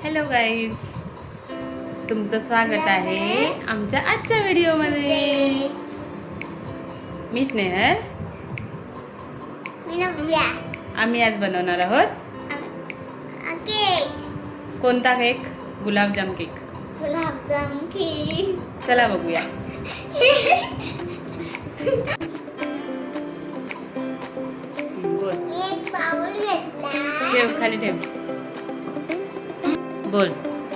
Hello guys, तुमचं स्वागत आहे आमच्या आजच्या व्हिडिओमध्ये. मी स्नेहल. आम्ही आज बनवणार आहोत केक. कोणता केक? गुलाबजाम केक. गुलाबजाम केक. चला बघूया. बोल. मी एक बाउल घेतला. ठेव, खाली ठेव. बोल.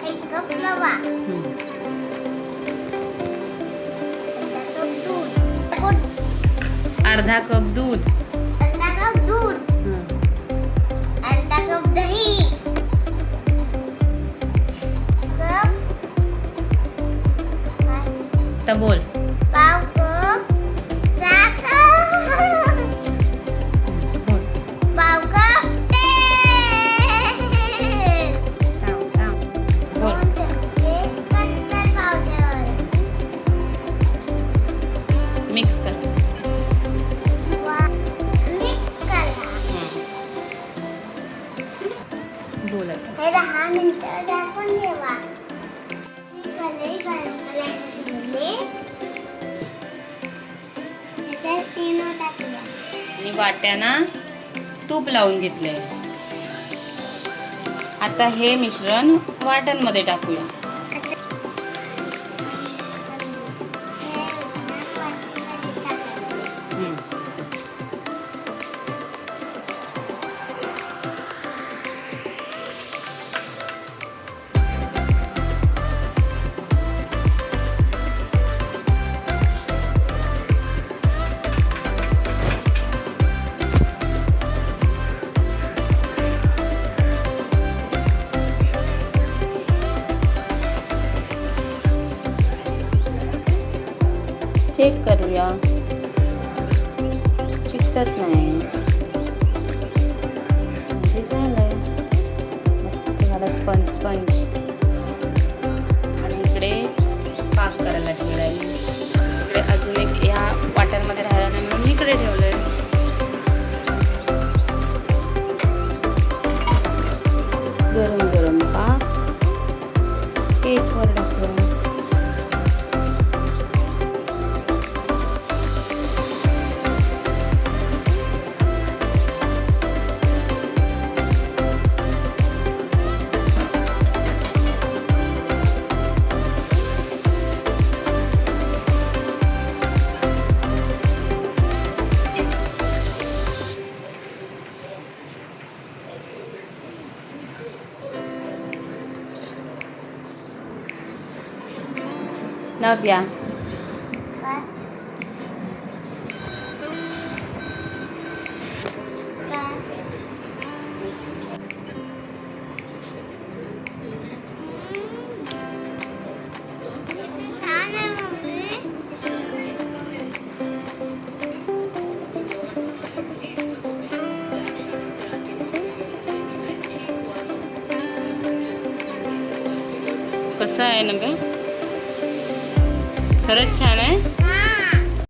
एक कप रवा. अर्धा कप दूध. अर्धा कप दूध. अर्धा कप दही. तर बोल. पाव कप साखर. पाव कप तेल. बोल. 2 चमचे कस्टर्ड पावडर. मिक्स कर. मिक्स करा. बोल आता. हे 10 मिनिटं झाकून ठेवा. कढई गरम करायला ठेवली. त्याच्यात इनो टाकूया. आणि वाट्याना तूप लावून घेतलंय. आता हे मिश्रण वाट्यांमध्ये टाकूया. चेक करूया, चिकटत नाही. म्हणजे झालंय. मस्त झाला स्पंज स्पंज. आणि इकडे पाक करायला ठेवलाय. इकडे अजून एक ह्या वाट्यांमध्ये राहायला नाही म्हणून इकडे ठेवलंय. गरम गरम पाक केकवर टाकूया. नव्या. कसं आहे ना बे? खरंच छान आहे.